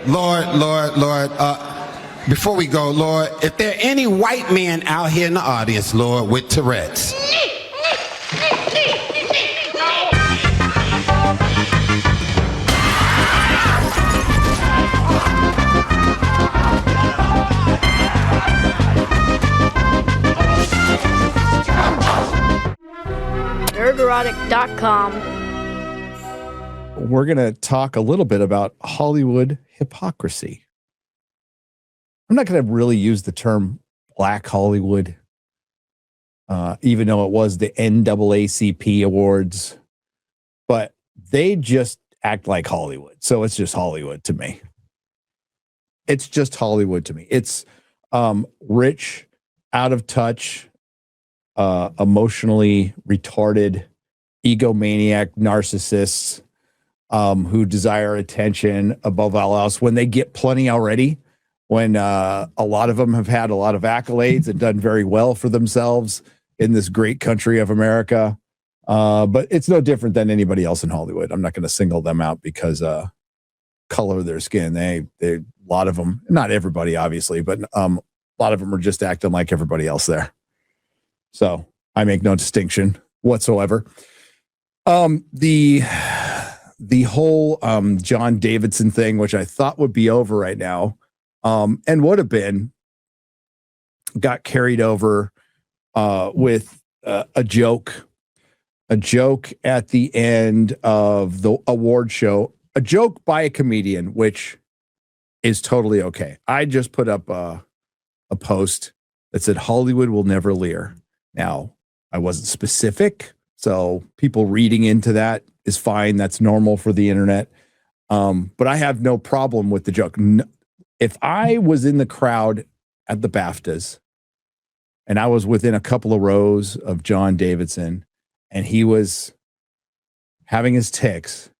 Lord, before we go, Lord, if there are any white men out here in the audience, Lord, with Tourette's. Nerderotic.com. We're going to talk a little bit about Hollywood hypocrisy. I'm not going to really use the term Black Hollywood, even though it was the NAACP awards, but they just act like Hollywood. So it's just Hollywood to me. It's just Hollywood to me. It's rich, out of touch, emotionally retarded, egomaniac narcissists who desire attention above all else when they get plenty already, when a lot of them have had a lot of accolades and done very well for themselves in this great country of America. But it's no different than anybody else in Hollywood. I'm not going to single them out because color of their skin. They a lot of them, not everybody, obviously, but a lot of them are just acting like everybody else there. So I make no distinction whatsoever. The whole John Davidson thing, which I thought would be over right now, and would have been, got carried over with a joke at the end of the award show, a joke by a comedian, which is totally okay. I just put up a post that said Hollywood will never leer. Now, I wasn't specific, so people reading into that is fine. That's normal for the internet. But I have no problem with the joke. If I was in the crowd at the BAFTAs and I was within a couple of rows of John Davidson and he was having his tics,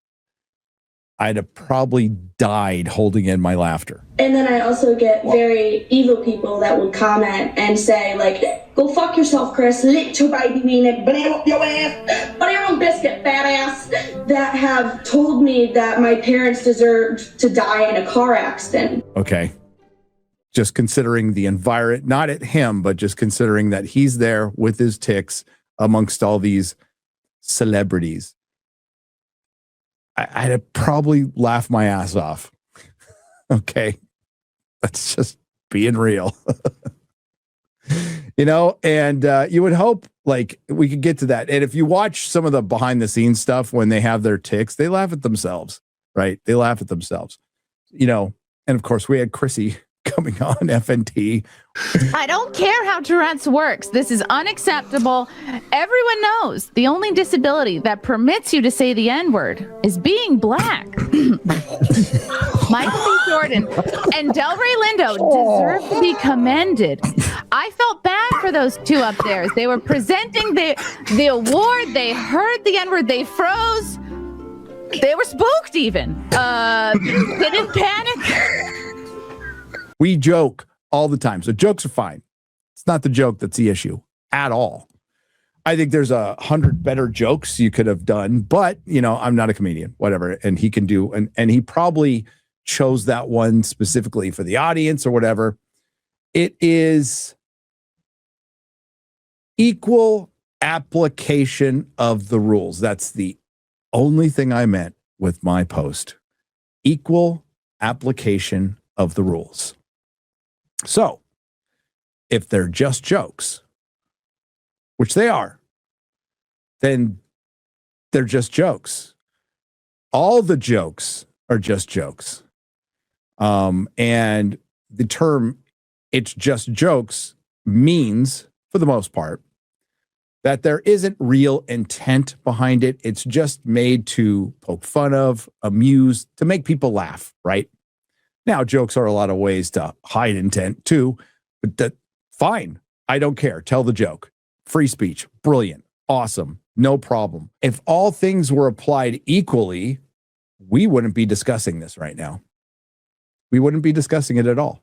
I'd have probably died holding in my laughter. And then I also get very evil people that would comment and say, like, go fuck yourself, Chris, lick your baby meaning, banana up your ass, banana on biscuit, fat ass, that have told me that my parents deserved to die in a car accident. Okay. Just considering the environment, not at him, but just considering that he's there with his tics amongst all these celebrities. I'd have probably laughed my ass off. Okay. That's just being real. And you would hope like we could get to that. And if you watch some of the behind the scenes stuff when they have their tics, they laugh at themselves, right? They laugh at themselves, and of course we had Chrissy coming on FNT. I don't care how Tourette's works. This is unacceptable. Everyone knows the only disability that permits you to say the N-word is being black. Michael B. Jordan and Delray Lindo deserve to be commended. I felt bad for those two up there. They were presenting the award. They heard the N-word. They froze. They were spooked even. They didn't panic. We joke all the time. So jokes are fine. It's not the joke that's the issue at all. I think there's 100 better jokes you could have done, but I'm not a comedian, whatever. And he can do, and he probably chose that one specifically for the audience or whatever. It is equal application of the rules. That's the only thing I meant with my post. Equal application of the rules. So, if they're just jokes, which they are, then they're just jokes. All the jokes are just jokes. And the term "it's just jokes" means, for the most part, that there isn't real intent behind it. It's just made to poke fun of, amuse, to make people laugh, right? Now, jokes are a lot of ways to hide intent too, but fine. I don't care. Tell the joke. Free speech. Brilliant. Awesome. No problem. If all things were applied equally, we wouldn't be discussing this right now. We wouldn't be discussing it at all.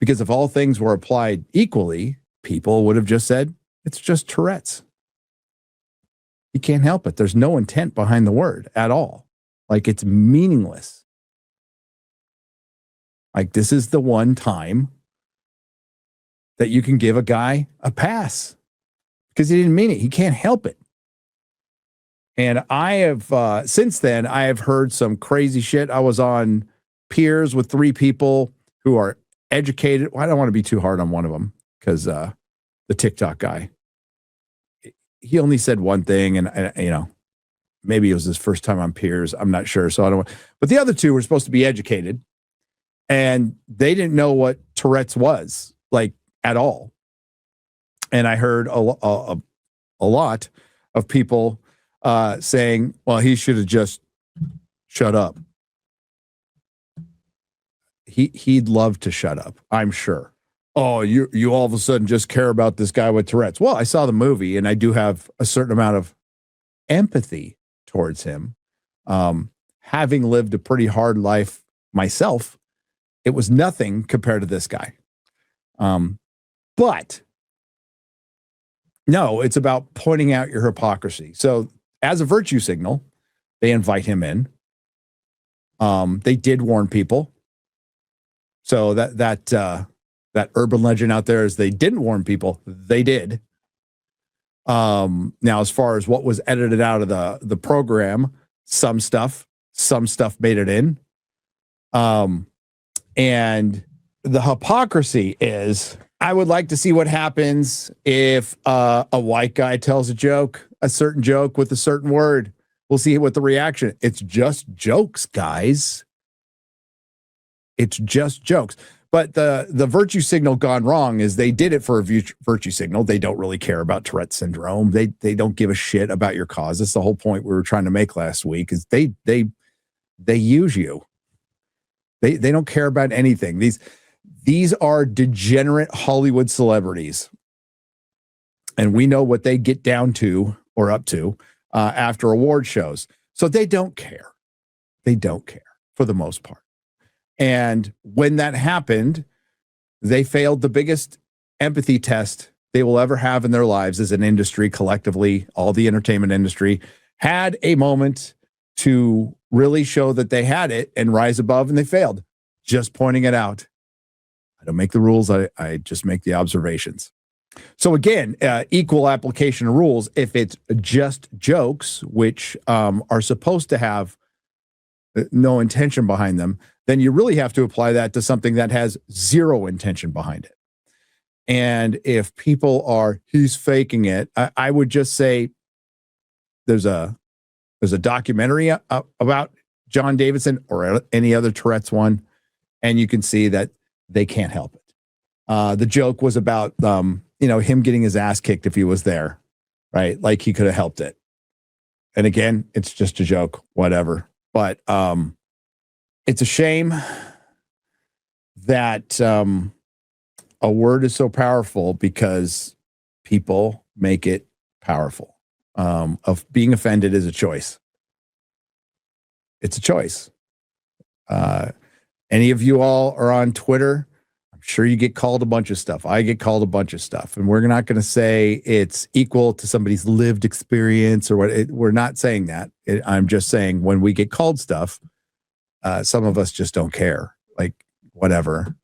Because if all things were applied equally, people would have just said, it's just Tourette's. You can't help it. There's no intent behind the word at all. Like, it's meaningless. Like, this is the one time that you can give a guy a pass because he didn't mean it. He can't help it. And I have, since then, I have heard some crazy shit. I was on Peers with 3 people who are educated. Well, I don't want to be too hard on one of them because the TikTok guy, he only said one thing, and you know, maybe it was his first time on Peers. I'm not sure. So I don't. But the other 2 were supposed to be educated, and they didn't know what Tourette's was like at all. And I heard a lot of people saying, "Well, he should have just shut up." He'd love to shut up, I'm sure. Oh, you all of a sudden just care about this guy with Tourette's. Well, I saw the movie, and I do have a certain amount of empathy towards him. Having lived a pretty hard life myself, it was nothing compared to this guy. But no, it's about pointing out your hypocrisy. So as a virtue signal, they invite him in. They did warn people. So that urban legend out there is they didn't warn people. They did. Now, as far as what was edited out of the program, some stuff made it in. And the hypocrisy is, I would like to see what happens if a white guy tells a certain joke with a certain word. We'll see what the reaction. It's just jokes, guys. It's just jokes. But the virtue signal gone wrong is they did it for a virtue signal. They don't really care about Tourette syndrome. They don't give a shit about your cause. That's the whole point we were trying to make last week, is they use you. They don't care about anything. These are degenerate Hollywood celebrities. And we know what they get down to or up to after award shows. So they don't care. They don't care for the most part. And when that happened, they failed the biggest empathy test they will ever have in their lives as an industry collectively. All the entertainment industry had a moment to really show that they had it and rise above, and they failed. Just pointing it out. I don't make the rules. I just make the observations. So again, equal application of rules. If it's just jokes, which are supposed to have no intention behind them, then you really have to apply that to something that has zero intention behind it. And if people are, he's faking it, I would just say there's a documentary about John Davidson or any other Tourette's one, and you can see that they can't help it. The joke was about him getting his ass kicked if he was there, right? Like he could have helped it. And again, it's just a joke, whatever. But it's a shame that a word is so powerful because people make it powerful. Of being offended is a choice. It's a choice. Any of you all are on Twitter, I'm sure you get called a bunch of stuff. I get called a bunch of stuff. And we're not going to say it's equal to somebody's lived experience or what. We're not saying that. I'm just saying when we get called stuff, some of us just don't care. Like, whatever.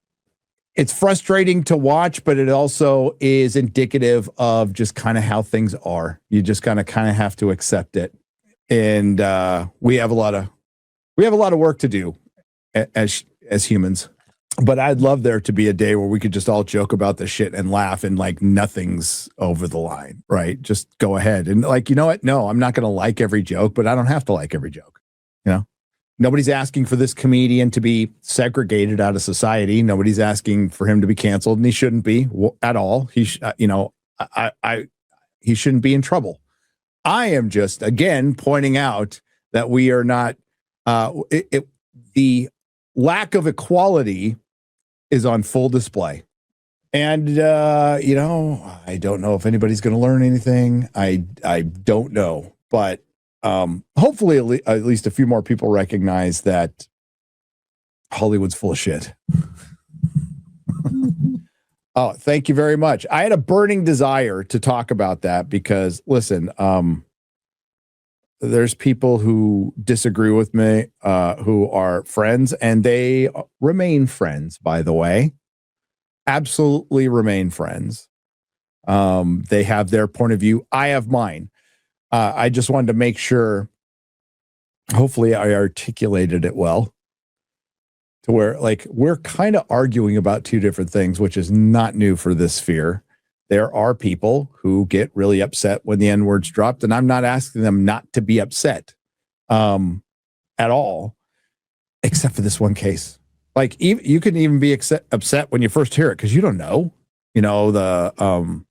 It's frustrating to watch, but it also is indicative of just kind of how things are. You just kind of have to accept it. And we have a lot of work to do as humans. But I'd love there to be a day where we could just all joke about this shit and laugh and like nothing's over the line, right? Just go ahead. And like, you know what? No, I'm not going to like every joke, but I don't have to like every joke. You know, nobody's asking for this comedian to be segregated out of society. Nobody's asking for him to be canceled, and he shouldn't be at all. He shouldn't be in trouble. I am just, again, pointing out that we are not, the lack of equality is on full display. And, I don't know if anybody's going to learn anything. I don't know. But hopefully at least a few more people recognize that Hollywood's full of shit. Oh, thank you very much. I had a burning desire to talk about that because, listen, there's people who disagree with me, who are friends, and they remain friends, by the way. Absolutely remain friends. They have their point of view. I have mine. I just wanted to make sure, hopefully I articulated it well, to where like we're kind of arguing about two different things, which is not new for this sphere. There are people who get really upset when the N-word's dropped, and I'm not asking them not to be upset at all, except for this one case. Like, you can even be upset when you first hear it because you don't know. You know, the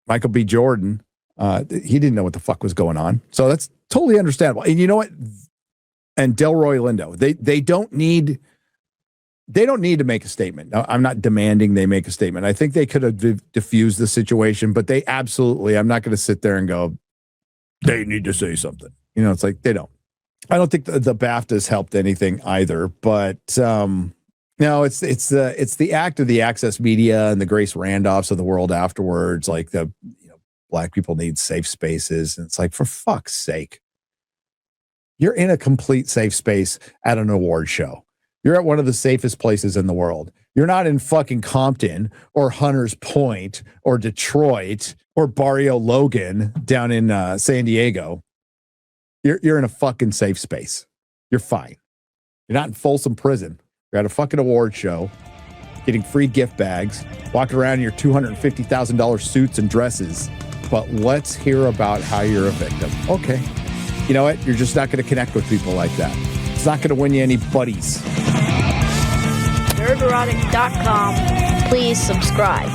Michael B. Jordan, he didn't know what the fuck was going on. So that's totally understandable. And you know what? And Delroy Lindo, they don't need to make a statement. Now, I'm not demanding they make a statement. I think they could have diffused the situation, but they absolutely, I'm not going to sit there and go, they need to say something. You know, it's like, they don't. I don't think the BAFTAs helped anything either, but no, it's the act of the Access Media and the Grace Randolphs of the world afterwards. Like black people need safe spaces. And it's like, for fuck's sake, you're in a complete safe space at an award show. You're at one of the safest places in the world. You're not in fucking Compton or Hunters Point or Detroit or Barrio Logan down in San Diego. You're in a fucking safe space. You're fine. You're not in Folsom Prison. You're at a fucking award show, getting free gift bags, walking around in your $250,000 suits and dresses. But let's hear about how you're a victim. Okay. You know what? You're just not going to connect with people like that. It's not going to win you any buddies. Nerderotic.com. Please subscribe.